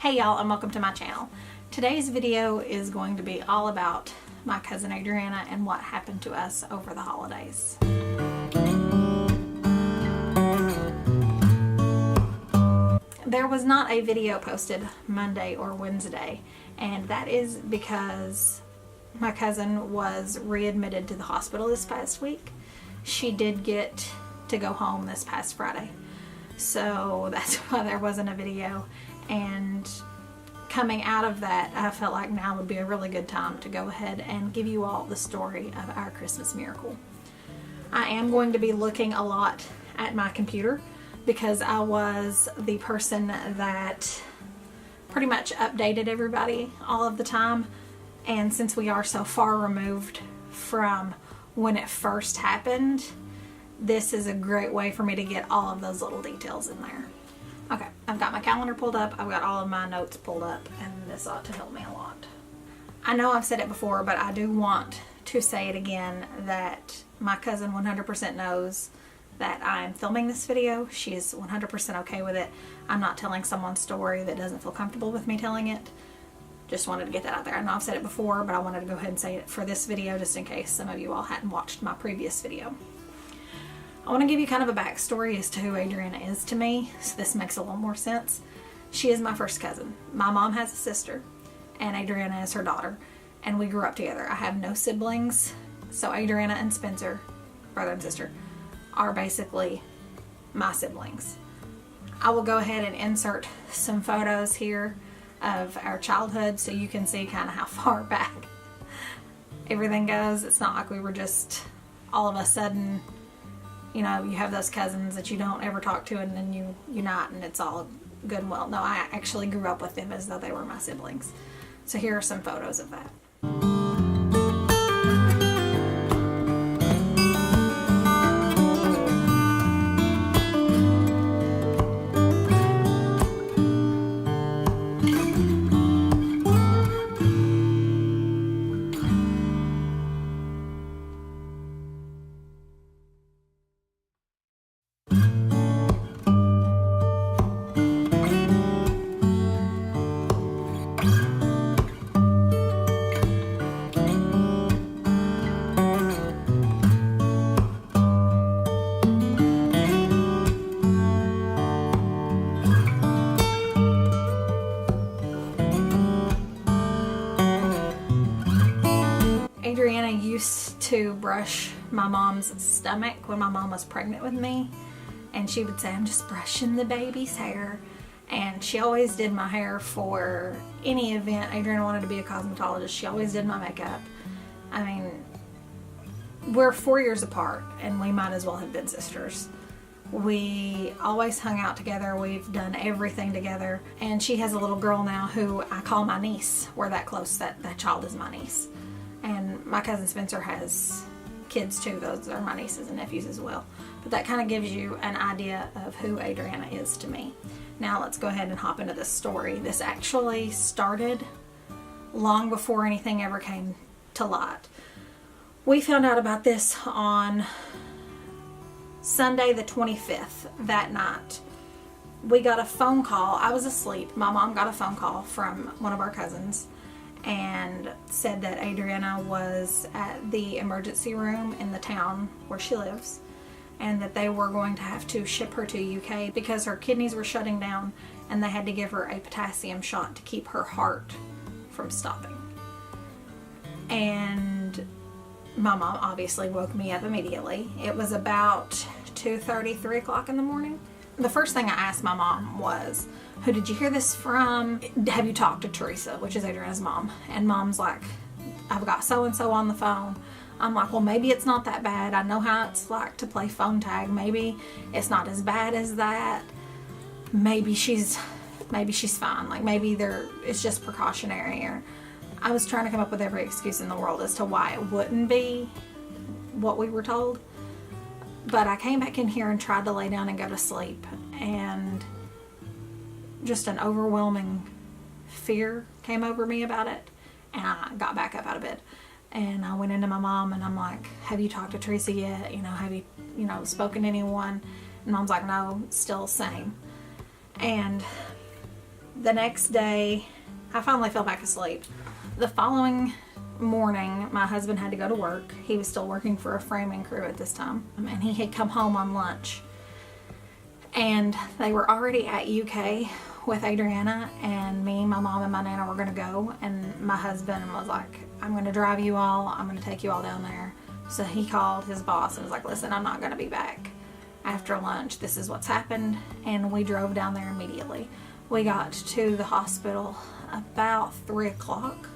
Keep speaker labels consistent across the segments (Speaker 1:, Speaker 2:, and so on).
Speaker 1: Hey y'all, and welcome to my channel. Today's video is going to be all about my cousin Adriana and what happened to us over the holidays. There was not a video posted Monday or Wednesday, and that is because my cousin was readmitted to the hospital this past week. She did get to go home this past Friday, so that's why there wasn't a video. And coming out of that, I felt like now would be a really good time to go ahead and give you all the story of our Christmas miracle. I am going to be looking a lot at my computer because I was the person that pretty much updated everybody all of the time. And since we are so far removed from when it first happened, this is a great way for me to get all of those little details in there. Okay, I've got my calendar pulled up, I've got all of my notes pulled up, and this ought to help me a lot. I know I've said it before, but I do want to say it again that my cousin 100% knows that I'm filming this video. She is 100% okay with it. I'm not telling someone's story that doesn't feel comfortable with me telling it. Just wanted to get that out there. I know I've said it before, but I wanted to go ahead and say it for this video just in case some of you all hadn't watched my previous video. I want to give you kind of a backstory as to who Adriana is to me, so this makes a little more sense. She is my first cousin. My mom has a sister, and Adriana is her daughter, and we grew up together. I have no siblings, so Adriana and Spencer, brother and sister, are basically my siblings. I will go ahead and insert some photos here of our childhood so you can see kind of how far back everything goes. It's not like we were just all of a sudden, you know, you have those cousins that you don't ever talk to and then you unite and it's all good and well. No, I actually grew up with them as though they were my siblings. So here are some photos of that. Adriana used to brush my mom's stomach when my mom was pregnant with me, and she would say, "I'm just brushing the baby's hair." And she always did my hair for any event. Adriana wanted to be a cosmetologist. She always did my makeup. I mean, we're 4 years apart and we might as well have been sisters. We always hung out together. We've done everything together. And she has a little girl now who I call my niece. We're that close. That child is my niece. And my cousin Spencer has kids too. Those are my nieces and nephews as well. But that kind of gives you an idea of who Adriana is to me. Now let's go ahead and hop into this story. This actually started long before anything ever came to light. We found out about this on Sunday the 25th, that night. We got a phone call. I was asleep. My mom got a phone call from one of our cousins and said that Adriana was at the emergency room in the town where she lives and that they were going to have to ship her to UK because her kidneys were shutting down and they had to give her a potassium shot to keep her heart from stopping. And my mom obviously woke me up immediately. It was about 2:30, 3 o'clock in the morning. The first thing I asked my mom was, "Who did you hear this from? Have you talked to Teresa?" which is Adriana's mom. And mom's like, "I've got so-and-so on the phone." I'm like, "Well, maybe it's not that bad. I know how it's like to play phone tag. Maybe it's not as bad as that. Maybe she's fine. Like maybe it's just precautionary." Or I was trying to come up with every excuse in the world as to why it wouldn't be what we were told. But I came back in here and tried to lay down and go to sleep, and just an overwhelming fear came over me about it, and I got back up out of bed and I went into my mom and I'm like, "Have you talked to Teresa yet? You know, have you spoken to anyone?" And mom's like, "No, still the same." And The next day, I finally fell back asleep. The following morning, my husband had to go to work. He was still working for a framing crew at this time, and he had come home on lunch. And they were already at UK with Adriana, and me, my mom, and my nana were gonna go. And my husband was like, I'm gonna drive you all, I'm gonna take you all down there. So he called his boss and was like, listen, I'm not gonna be back after lunch. This is what's happened. And we drove down there immediately. We got to the hospital about 3 o'clock.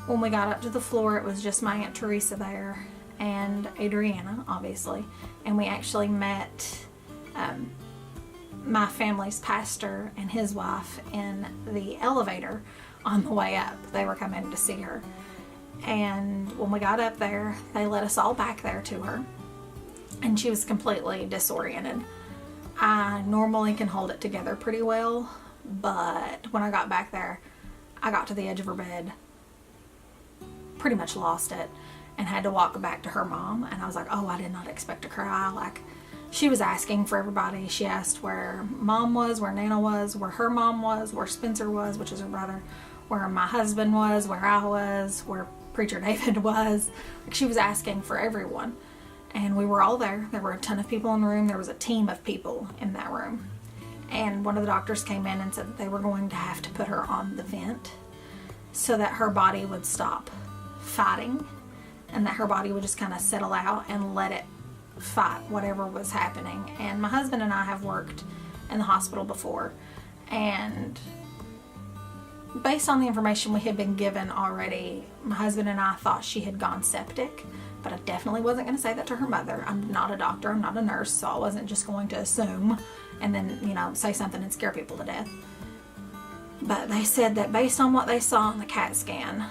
Speaker 1: When we got up to the floor, it was just my Aunt Teresa there and Adriana, obviously. And we actually met my family's pastor and his wife in the elevator on the way up. They were coming to see her. And when we got up there, they let us all back there to her. And she was completely disoriented. I normally can hold it together pretty well, but when I got back there, I got to the edge of her bed, pretty much lost it, and had to walk back to her mom. And I was like, oh, I did not expect to cry. Like, she was asking for everybody. She asked where mom was, where Nana was, where her mom was, where Spencer was, which is her brother, where my husband was, where I was, where Preacher David was. Like, she was asking for everyone. And we were all there. There were a ton of people in the room. There was a team of people in that room. And one of the doctors came in and said that they were going to have to put her on the vent so that her body would stop fighting and that her body would just kind of settle out and let it fight whatever was happening. And my husband and I have worked in the hospital before, and based on the information we had been given already, my husband and I thought she had gone septic, but I definitely wasn't going to say that to her mother. I'm not a doctor, I'm not a nurse, so I wasn't just going to assume and then, you know, say something and scare people to death. But they said that based on what they saw on the CAT scan,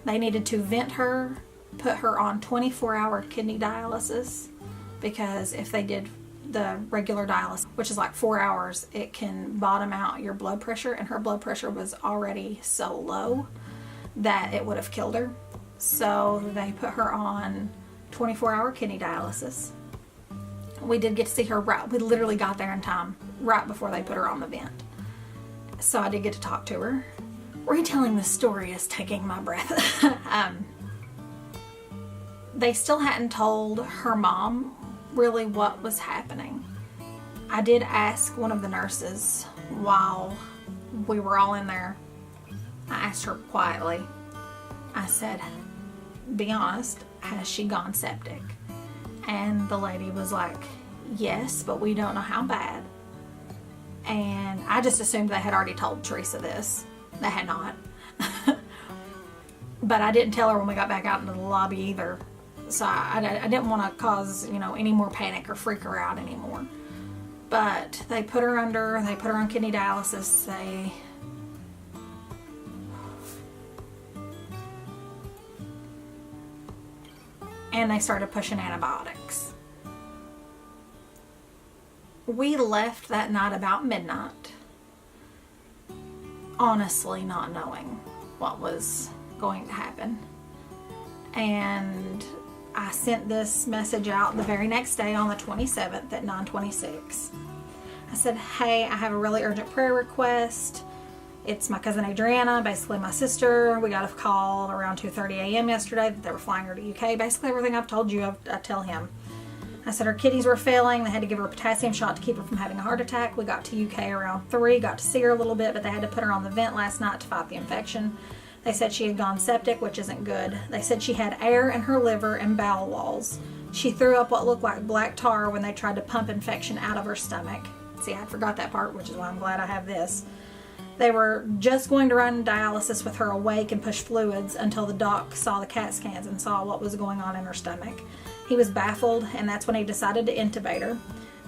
Speaker 1: they needed to vent her, put her on 24-hour kidney dialysis, because if they did the regular dialysis, which is like 4 hours, it can bottom out your blood pressure, and her blood pressure was already so low that it would have killed her. So they put her on 24-hour kidney dialysis. We did get to see her we literally got there in time, right before they put her on the vent. So I did get to talk to her. Retelling the story is taking my breath. They still hadn't told her mom really what was happening. I did ask one of the nurses while we were all in there. I asked her quietly. I said, be honest, has she gone septic? And the lady was like, yes, but we don't know how bad. And I just assumed they had already told Teresa this. They had not. But I didn't tell her when we got back out into the lobby either. So I didn't want to cause, you know, any more panic or freak her out anymore. But they put her on kidney dialysis. And they started pushing antibiotics. We left that night about midnight, honestly not knowing what was going to happen. And I sent this message out the very next day on the 27th at 9:26. I said, hey, I have a really urgent prayer request. It's my cousin Adriana, basically my sister. We got a call around 2:30 a.m. yesterday that they were flying her to UK. Basically everything I've told you, I tell him. I said her kidneys were failing. They had to give her a potassium shot to keep her from having a heart attack. We got to UK around 3, got to see her a little bit, but they had to put her on the vent last night to fight the infection. They said she had gone septic, which isn't good. They said she had air in her liver and bowel walls. She threw up what looked like black tar when they tried to pump infection out of her stomach. See, I forgot that part, which is why I'm glad I have this. They were just going to run dialysis with her awake and push fluids until the doc saw the CAT scans and saw what was going on in her stomach. He was baffled, and that's when he decided to intubate her.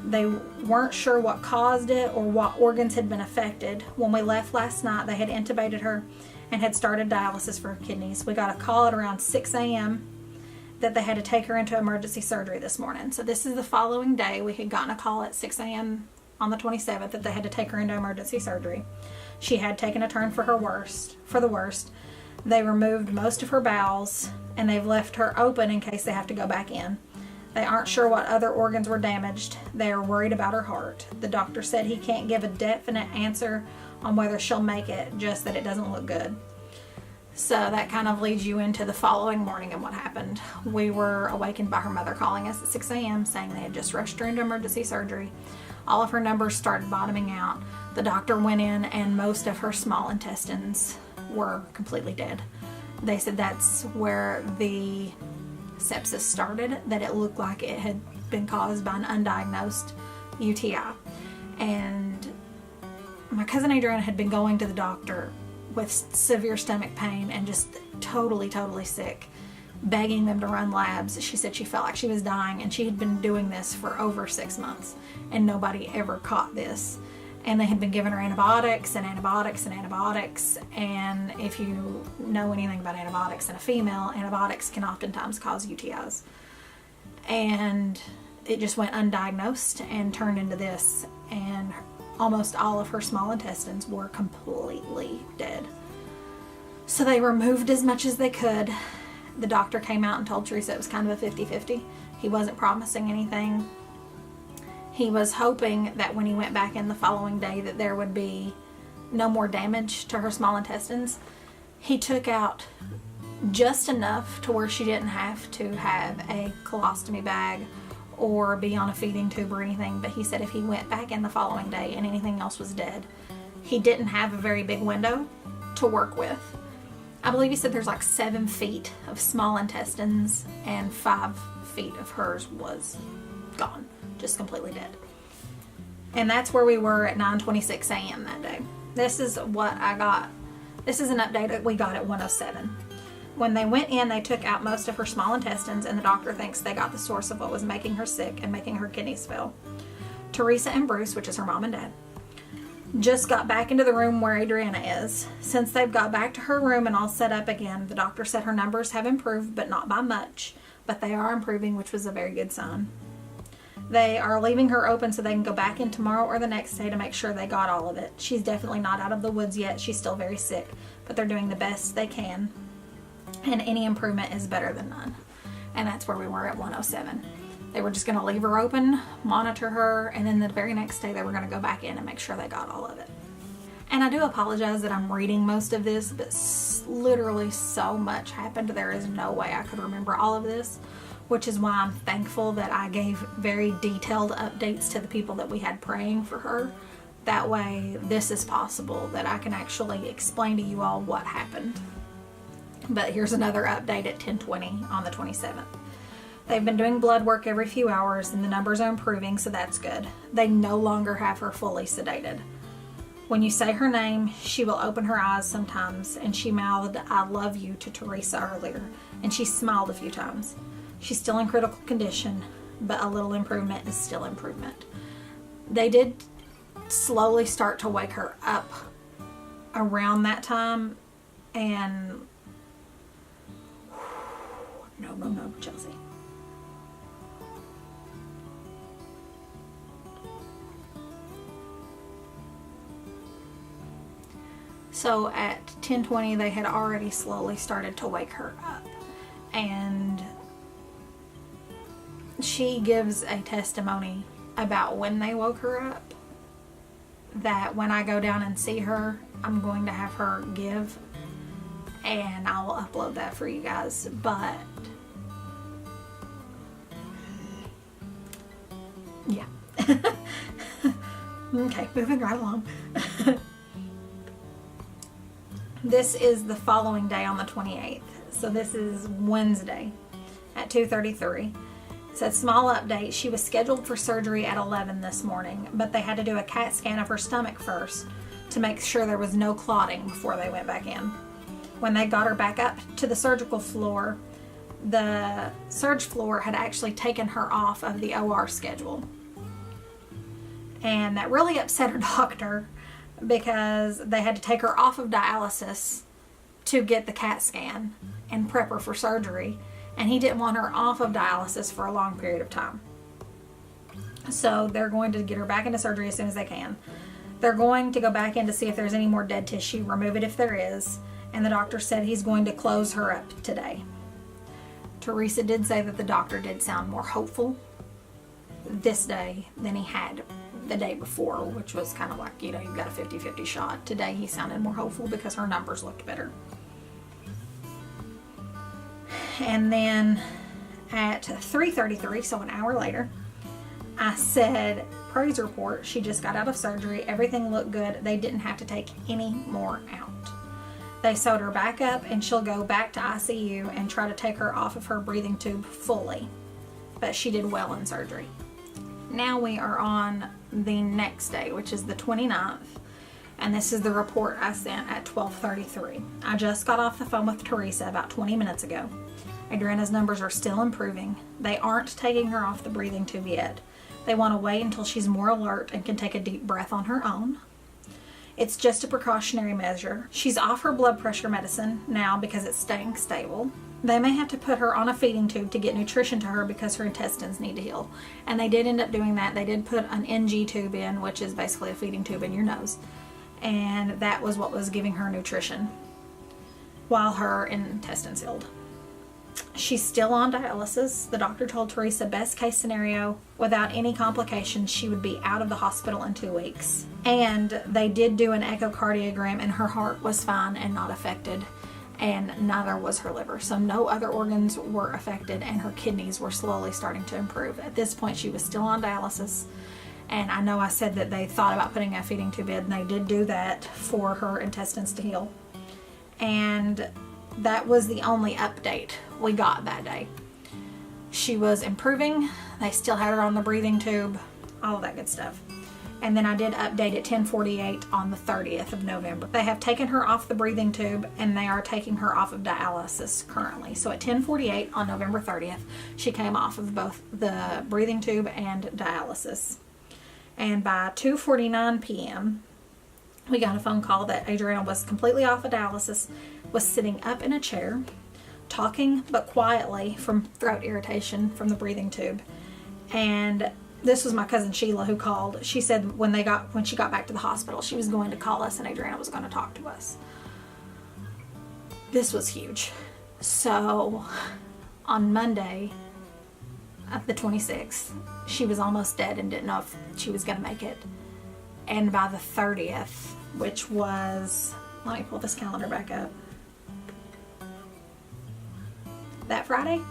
Speaker 1: They weren't sure what caused it or what organs had been affected. When we left last night, they had intubated her and had started dialysis for her kidneys. We got a call at around 6 a.m. that they had to take her into emergency surgery this morning. So this is the following day. We had gotten a call at 6 a.m. on the 27th that they had to take her into emergency surgery. She had taken a turn for the worst. They removed most of her bowels, and they've left her open in case they have to go back in. They aren't sure what other organs were damaged. They are worried about her heart. The doctor said he can't give a definite answer on whether she'll make it, just that it doesn't look good. So that kind of leads you into the following morning and what happened. We were awakened by her mother calling us at 6 a.m. saying they had just rushed her into emergency surgery. All of her numbers started bottoming out. The doctor went in and most of her small intestines were completely dead. They said that's where the sepsis started, that it looked like it had been caused by an undiagnosed UTI. And my cousin Adriana had been going to the doctor with severe stomach pain and just totally sick, begging them to run labs. She said she felt like she was dying, and she had been doing this for over 6 months and nobody ever caught this. And they had been giving her antibiotics and antibiotics and antibiotics. And if you know anything about antibiotics in a female, antibiotics can oftentimes cause UTIs. And it just went undiagnosed and turned into this. And almost all of her small intestines were completely dead. So they removed as much as they could. The doctor came out and told Teresa it was kind of a 50-50. He wasn't promising anything. He was hoping that when he went back in the following day that there would be no more damage to her small intestines. He took out just enough to where she didn't have to have a colostomy bag or be on a feeding tube or anything, but he said if he went back in the following day and anything else was dead, he didn't have a very big window to work with. I believe he said there's like 7 feet of small intestines and 5 feet of hers was gone, just completely dead. And that's where we were at 9:26 a.m. that day. This is what I got. This is an update that we got at 1:07. When they went in, they took out most of her small intestines, and the doctor thinks they got the source of what was making her sick and making her kidneys fail. Teresa and Bruce, which is her mom and dad, just got back into the room where Adriana is. Since they've got back to her room and all set up again, the doctor said her numbers have improved, but not by much. But they are improving, which was a very good sign. They are leaving her open so they can go back in tomorrow or the next day to make sure they got all of it. She's definitely not out of the woods yet. She's still very sick, but they're doing the best they can. And any improvement is better than none. And that's where we were at 1:07. They were just going to leave her open, monitor her, and then the very next day they were going to go back in and make sure they got all of it. And I do apologize that I'm reading most of this, but literally so much happened. There is no way I could remember all of this, which is why I'm thankful that I gave very detailed updates to the people that we had praying for her. That way this is possible, that I can actually explain to you all what happened. But here's another update at 10:20 on the 27th. They've been doing blood work every few hours and the numbers are improving, so that's good. They no longer have her fully sedated. When you say her name, she will open her eyes sometimes, and she mouthed, "I love you" to Teresa earlier, and she smiled a few times. She's still in critical condition, but a little improvement is still improvement. They did slowly start to wake her up around that time, and no, Chelsea. So at 10:20, they had already slowly started to wake her up. And she gives a testimony about when they woke her up, that when I go down and see her, I'm going to have her give, and I will upload that for you guys. But yeah. Okay, moving right along. This is the following day on the 28th. So this is Wednesday at 2:33. It says, small update. She was scheduled for surgery at 11 this morning, but they had to do a CAT scan of her stomach first to make sure there was no clotting before they went back in. When they got her back up to the surgical floor, the surge floor had actually taken her off of the OR schedule. And that really upset her doctor, because they had to take her off of dialysis to get the CAT scan and prep her for surgery, and he didn't want her off of dialysis for a long period of time. So they're going to get her back into surgery as soon as they can. They're going to go back in to see if there's any more dead tissue, remove it if there is, and the doctor said he's going to close her up today. Teresa did say that the doctor did sound more hopeful this day than he had the day before, which was kind of like, you know, you've got a 50-50 shot. Today he sounded more hopeful because her numbers looked better. And then at 3:33, so an hour later, I said, praise report, she just got out of surgery. Everything looked good. They didn't have to take any more out. They sewed her back up and she'll go back to ICU and try to take her off of her breathing tube fully. But she did well in surgery. Now we are on the next day, which is the 29th. And this is the report I sent at 12:33. I just got off the phone with Teresa about 20 minutes ago. Adriana's numbers are still improving. They aren't taking her off the breathing tube yet. They want to wait until she's more alert and can take a deep breath on her own. It's just a precautionary measure. She's off her blood pressure medicine now because it's staying stable. They may have to put her on a feeding tube to get nutrition to her because her intestines need to heal. And they did end up doing that. They did put an NG tube in, which is basically a feeding tube in your nose. And that was what was giving her nutrition while her intestines healed. She's still on dialysis. The doctor told Teresa best case scenario, without any complications, she would be out of the hospital in 2 weeks. And they did do an echocardiogram and her heart was fine and not affected, and neither was her liver. So no other organs were affected and her kidneys were slowly starting to improve. At this point she was still on dialysis, and I know I said that they thought about putting a feeding tube in, and they did do that for her intestines to heal. And that was the only update we got that day. She was improving. They still had her on the breathing tube, all of that good stuff. And then I did update at 10:48 on the 30th of November. They have taken her off the breathing tube and they are taking her off of dialysis currently. So at 10:48 on November 30th, she came off of both the breathing tube and dialysis. And by 2:49 p.m., we got a phone call that Adriana was completely off of dialysis, was sitting up in a chair, talking but quietly from throat irritation from the breathing tube. And this was my cousin Sheila who called. She said when she got back to the hospital, she was going to call us and Adriana was going to talk to us. This was huge. So on Monday, the 26th, she was almost dead and didn't know if she was going to make it. And by the 30th, which was, let me pull this calendar back up, that Friday,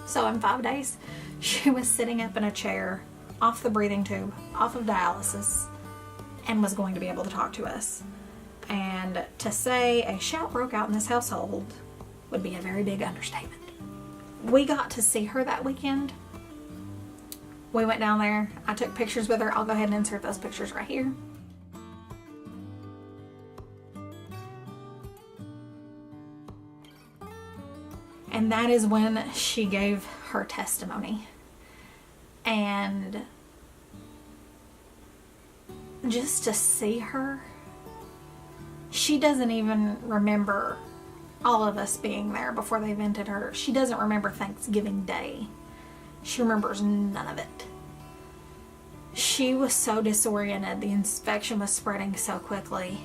Speaker 1: so in 5 days, she was sitting up in a chair, off the breathing tube, off of dialysis, and was going to be able to talk to us. And to say a shout broke out in this household would be a very big understatement. We got to see her that weekend. We went down there. I took pictures with her. I'll go ahead and insert those pictures right here. And that is when she gave her testimony. And just to see her, she doesn't even remember all of us being there before they vented her. She doesn't remember Thanksgiving Day. She remembers none of it. She was so disoriented. The infection was spreading so quickly.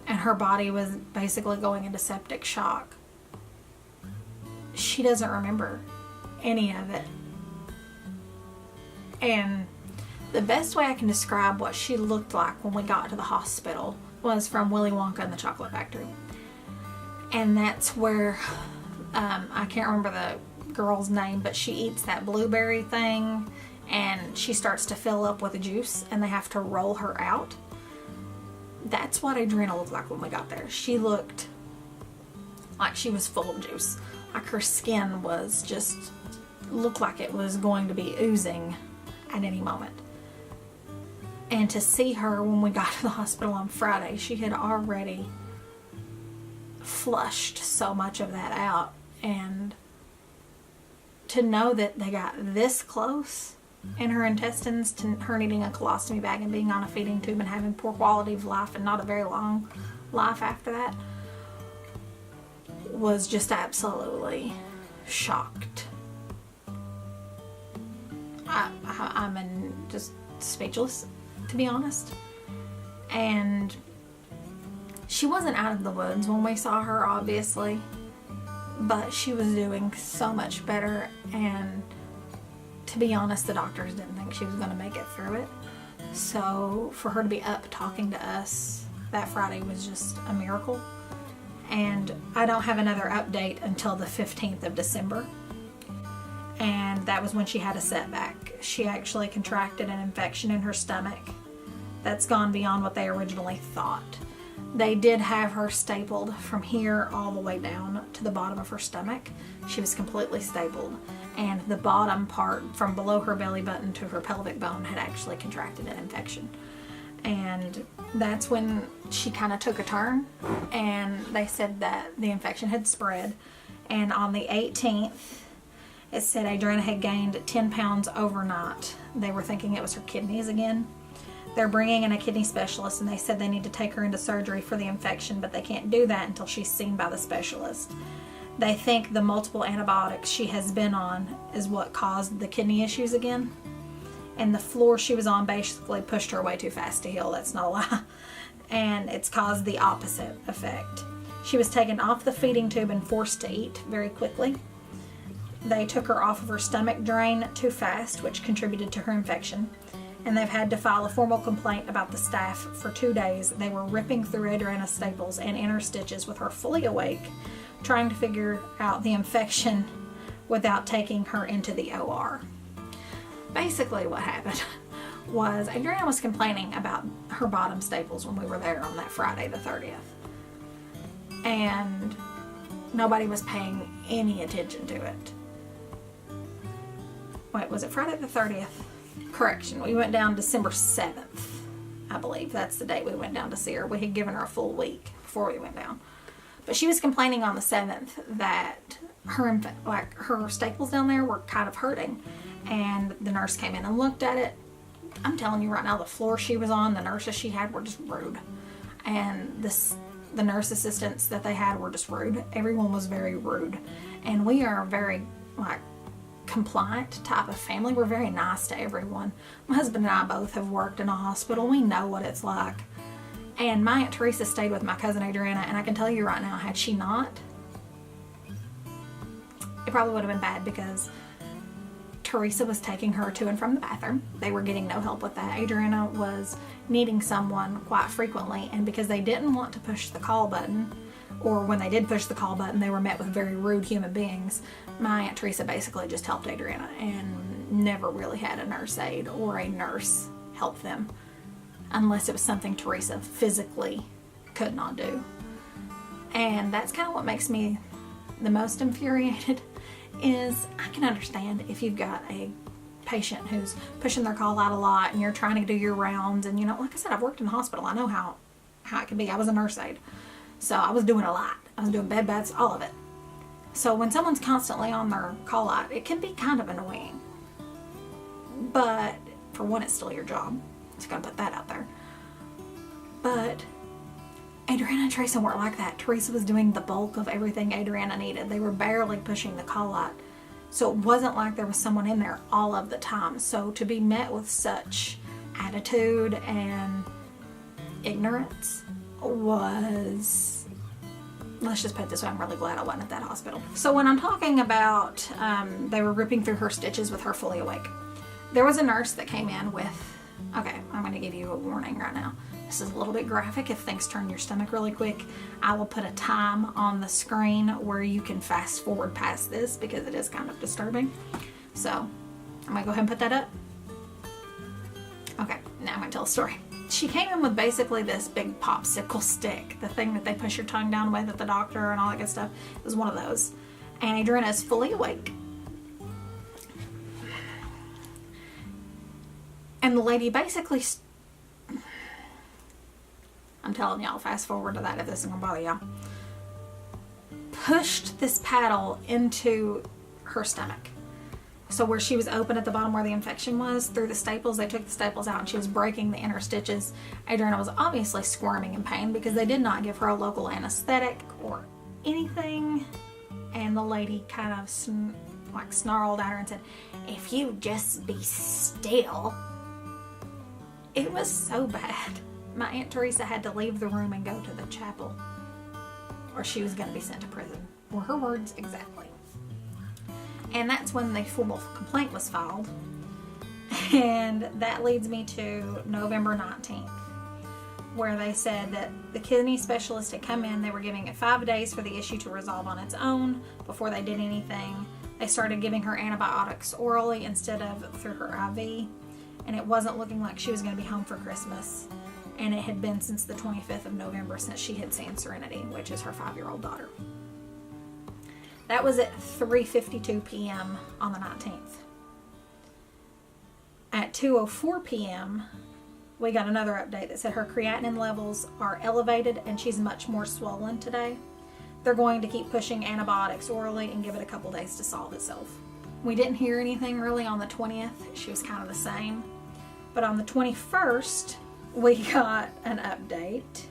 Speaker 1: And her body was basically going into septic shock. She doesn't remember any of it. And the best way I can describe what she looked like when we got to the hospital was from Willy Wonka and the Chocolate Factory. And that's where, I can't remember the girl's name, but she eats that blueberry thing and she starts to fill up with the juice and they have to roll her out. That's what Adriana looked like when we got there. She looked like she was full of juice. Like her skin was just, looked like it was going to be oozing at any moment. And to see her when we got to the hospital on Friday, she had already flushed so much of that out. And to know that they got this close in her intestines to her needing a colostomy bag and being on a feeding tube and having poor quality of life and not a very long life after that, was just absolutely shocked. I'm just speechless, to be honest. And she wasn't out of the woods when we saw her, obviously, but she was doing so much better. And to be honest, the doctors didn't think she was going to make it through it. So for her to be up talking to us that Friday was just a miracle. And I don't have another update until the 15th of December. And that was when she had a setback. She actually contracted an infection in her stomach that's gone beyond what they originally thought. They did have her stapled from here all the way down to the bottom of her stomach. She was completely stapled. And the bottom part from below her belly button to her pelvic bone had actually contracted an infection. And that's when she kind of took a turn, and they said that the infection had spread. And on the 18th, it said Adriana had gained 10 pounds overnight. They were thinking it was her kidneys again. They're bringing in a kidney specialist, and they said they need to take her into surgery for the infection, but they can't do that until she's seen by the specialist. They think the multiple antibiotics she has been on is what caused the kidney issues again. And the floor she was on basically pushed her way too fast to heal. That's not a lie. And it's caused the opposite effect. She was taken off the feeding tube and forced to eat very quickly. They took her off of her stomach drain too fast, which contributed to her infection. And they've had to file a formal complaint about the staff for 2 days. They were ripping through Adriana's staples and inner stitches with her fully awake, trying to figure out the infection without taking her into the OR. Basically what happened was Adriana was complaining about her bottom staples when we were there on that Friday the 30th. And nobody was paying any attention to it. Wait, was it Friday the 30th? Correction, we went down December 7th, I believe. That's the date we went down to see her. We had given her a full week before we went down. But she was complaining on the 7th that her staples down there were kind of hurting. And the nurse came in and looked at it. I'm telling you right now, the floor she was on, the nurses she had were just rude. And the nurse assistants that they had were just rude. Everyone was very rude. And we are a very, compliant type of family. We're very nice to everyone. My husband and I both have worked in a hospital. We know what it's like. And my Aunt Teresa stayed with my cousin Adriana, and I can tell you right now, had she not, it probably would have been bad, because Teresa was taking her to and from the bathroom. They were getting no help with that. Adriana was needing someone quite frequently, and because they didn't want to push the call button, or when they did push the call button, they were met with very rude human beings, my Aunt Teresa basically just helped Adriana and never really had a nurse aide or a nurse help them, unless it was something Teresa physically could not do. And that's kind of what makes me the most infuriated, is I can understand if you've got a patient who's pushing their call out a lot and you're trying to do your rounds, and like I said, I've worked in the hospital. I know how it can be. I was a nurse aide, so I was doing a lot. I was doing bed baths, all of it. So when someone's constantly on their call out, it can be kind of annoying. But for one, it's still your job. Just gonna put that out there. But Adriana and Teresa weren't like that. Teresa was doing the bulk of everything Adriana needed. They were barely pushing the call out. So it wasn't like there was someone in there all of the time. So to be met with such attitude and ignorance was, let's just put it this way, I'm really glad I wasn't at that hospital. So when I'm talking about they were ripping through her stitches with her fully awake, there was a nurse that came in with, okay, I'm going to give you a warning right now. This is a little bit graphic. If things turn your stomach really quick, I will put a time on the screen where you can fast forward past this, because it is kind of disturbing. So I'm going to go ahead and put that up. Okay, now I'm going to tell a story. She came in with basically this big popsicle stick, the thing that they push your tongue down with at the doctor and all that good stuff. It was one of those. And Adriana is fully awake. And the lady basically, I'm telling y'all, fast forward to that if this isn't gonna bother y'all, pushed this paddle into her stomach. So where she was open at the bottom where the infection was, through the staples, they took the staples out and she was breaking the inner stitches. Adriana was obviously squirming in pain because they did not give her a local anesthetic or anything. And the lady kind of snarled at her and said, "If you just be still." It was so bad. My Aunt Teresa had to leave the room and go to the chapel, or she was going to be sent to prison. Were her words exactly. And that's when the formal complaint was filed. And that leads me to November 19th, where they said that the kidney specialist had come in. They were giving it 5 days for the issue to resolve on its own before they did anything. They started giving her antibiotics orally instead of through her IV, and it wasn't looking like she was going to be home for Christmas. And it had been since the 25th of November since she had seen Serenity, which is her 5-year-old daughter. That was at 3:52 p.m. on the 19th. At 2:04 p.m., we got another update that said her creatinine levels are elevated and she's much more swollen today. They're going to keep pushing antibiotics orally and give it a couple days to solve itself. We didn't hear anything really on the 20th. She was kind of the same. But on the 21st, we got an update.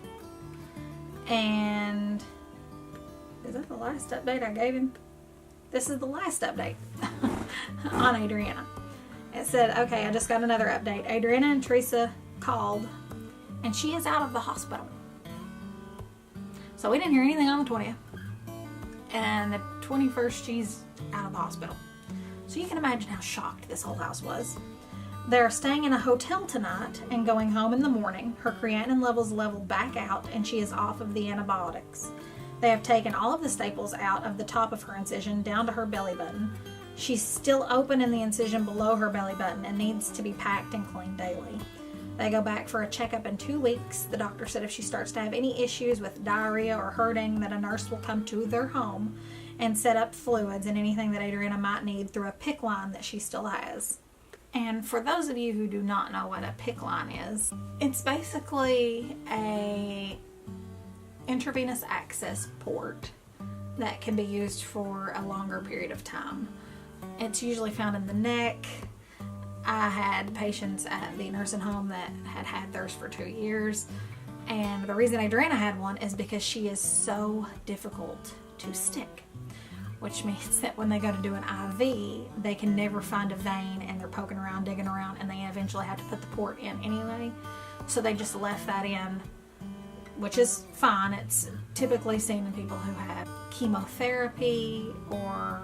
Speaker 1: And is that the last update I gave him? This is the last update on Adriana. It said, okay, I just got another update. Adriana and Teresa called, and she is out of the hospital. So we didn't hear anything on the 20th. And the 21st, she's out of the hospital. So you can imagine how shocked this whole house was. They're staying in a hotel tonight and going home in the morning. Her creatinine levels leveled back out, and she is off of the antibiotics. They have taken all of the staples out of the top of her incision down to her belly button. She's still open in the incision below her belly button and needs to be packed and cleaned daily. They go back for a checkup in 2 weeks. The doctor said if she starts to have any issues with diarrhea or hurting, that a nurse will come to their home and set up fluids and anything that Adriana might need through a PICC line that she still has. And for those of you who do not know what a PICC line is, it's basically a intravenous access port that can be used for a longer period of time. It's usually found in the neck. I had patients at the nursing home that had had theirs for 2 years, and the reason Adriana had one is because she is so difficult to stick, which means that when they go to do an IV, they can never find a vein, and they're poking around, digging around, and they eventually have to put the port in anyway. So they just left that in, which is fine. It's typically seen in people who have chemotherapy or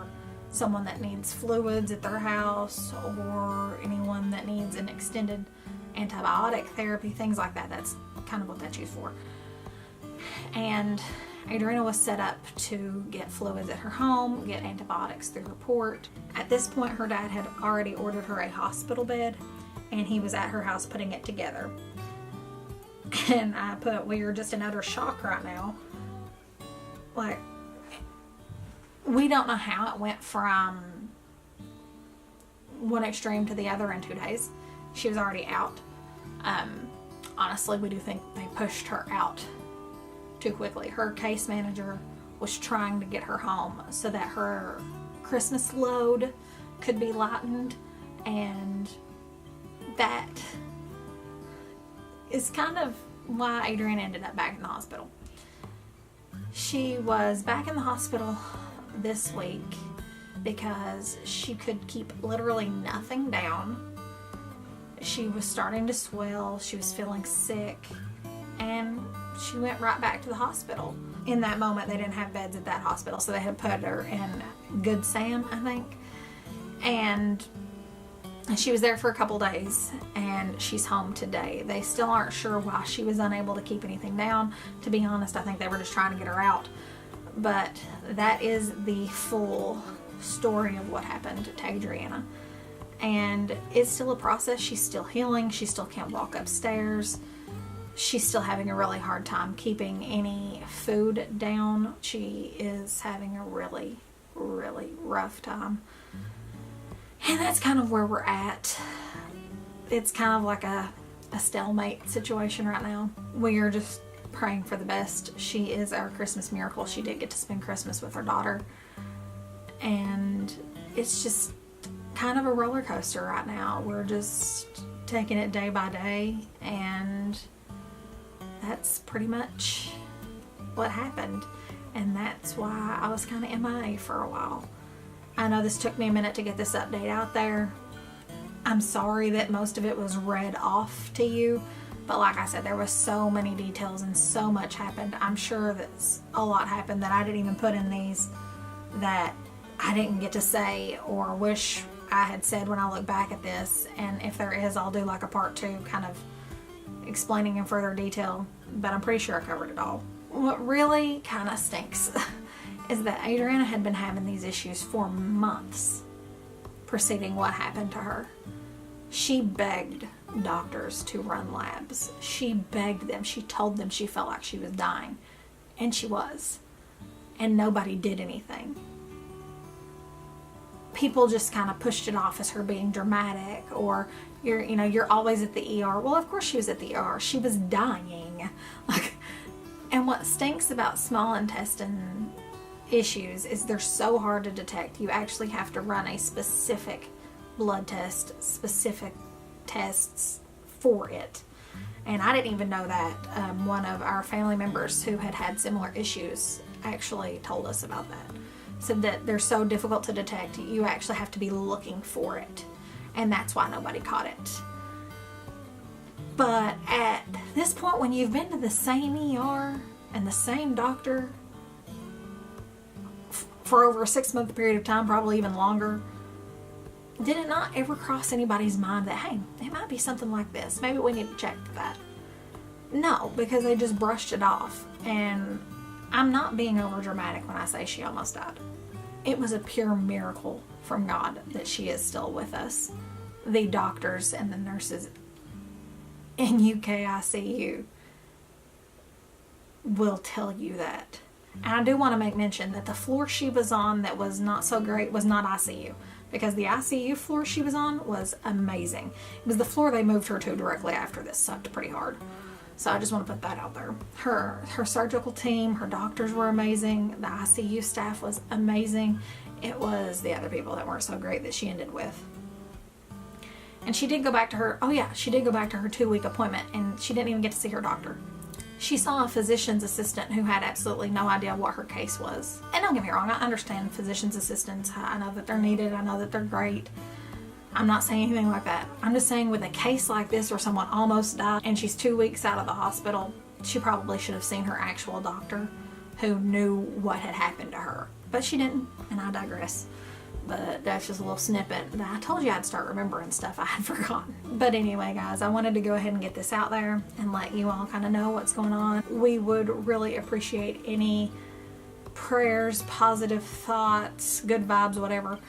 Speaker 1: someone that needs fluids at their house or anyone that needs an extended antibiotic therapy, things like that. That's kind of what that's used for. And Adriana was set up to get fluids at her home, get antibiotics through her port. At this point, her dad had already ordered her a hospital bed, and he was at her house putting it together. And I put, we are just in utter shock right now. Like, we don't know how it went from one extreme to the other in 2 days. She was already out. Honestly, we do think they pushed her out too quickly. Her case manager was trying to get her home so that her Christmas load could be lightened, and that is kind of why Adriana ended up back in the hospital. She was back in the hospital this week because she could keep literally nothing down. She was starting to swell, she was feeling sick, and she went right back to the hospital. In that moment, they didn't have beds at that hospital, so they had put her in Good Sam, I think. And she was there for a couple days, and she's home today. They still aren't sure why she was unable to keep anything down. To be honest, I think they were just trying to get her out. But that is the full story of what happened to Adriana. And it's still a process. She's still healing. She still can't walk upstairs. She's still having a really hard time keeping any food down. She is having a really, really rough time. And that's kind of where we're at. It's kind of like a stalemate situation right now. We are just praying for the best. She is our Christmas miracle. She did get to spend Christmas with her daughter. And it's just kind of a roller coaster right now. We're just taking it day by day, and that's pretty much what happened. And that's why I was kind of MIA for a while. I know this took me a minute to get this update out there. I'm sorry that most of it was read off to you, but like I said, there was so many details and so much happened. I'm sure that a lot happened that I didn't even put in these, that I didn't get to say or wish I had said when I look back at this, and if there is, I'll do like a part 2 kind of explaining in further detail, but I'm pretty sure I covered it all. What really kind of stinks is that Adriana had been having these issues for months preceding what happened to her. She begged doctors to run labs. She begged them. She told them she felt like she was dying, and she was. And nobody did anything. People just kind of pushed it off as her being dramatic, or you're always at the ER. Well, of course she was at the ER. She was dying. And what stinks about small intestine issues is they're so hard to detect. You actually have to run a specific blood test, specific tests for it. And I didn't even know that. One of our family members who had similar issues actually told us about that. Said that they're so difficult to detect, you actually have to be looking for it. And that's why nobody caught it. But at this point, when you've been to the same ER and the same doctor for over a 6-month period of time, probably even longer, did it not ever cross anybody's mind that, hey, it might be something like this, maybe we need to check that? No, because they just brushed it off. And I'm not being over dramatic when I say she almost died. It was a pure miracle from God that she is still with us. The doctors and the nurses in UK ICU will tell you that. And I do want to make mention that the floor she was on that was not so great was not ICU, because the ICU floor she was on was amazing. It was the floor they moved her to directly after this. Sucked pretty hard. So I just want to put that out there. Her surgical team, her doctors were amazing. The ICU staff was amazing. It was the other people that weren't so great that she ended with. And she did go back to her 2-week appointment, and she didn't even get to see her doctor. She saw a physician's assistant who had absolutely no idea what her case was. And don't get me wrong, I understand physician's assistants. I know that they're needed. I know that they're great. I'm not saying anything like that. I'm just saying with a case like this where someone almost died and she's 2 weeks out of the hospital, she probably should have seen her actual doctor who knew what had happened to her. But she didn't, and I digress. But that's just a little snippet. I told you I'd start remembering stuff I had forgotten. But anyway, guys, I wanted to go ahead and get this out there and let you all kind of know what's going on. We would really appreciate any prayers, positive thoughts, good vibes, whatever,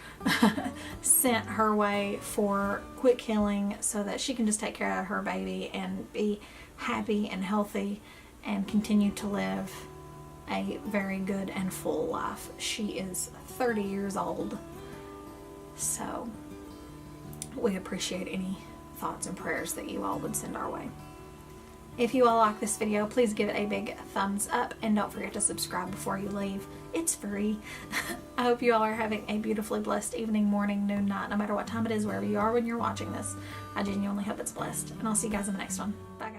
Speaker 1: sent her way for quick healing so that she can just take care of her baby and be happy and healthy and continue to live a very good and full life. She is 30 years old. So we appreciate any thoughts and prayers that you all would send our way. If you all like this video, please give it a big thumbs up and don't forget to subscribe before you leave. It's free. I hope you all are having a beautifully blessed evening, morning, noon, night, no matter what time it is, wherever you are when you're watching this. I genuinely hope it's blessed. And I'll see you guys in the next one. Bye.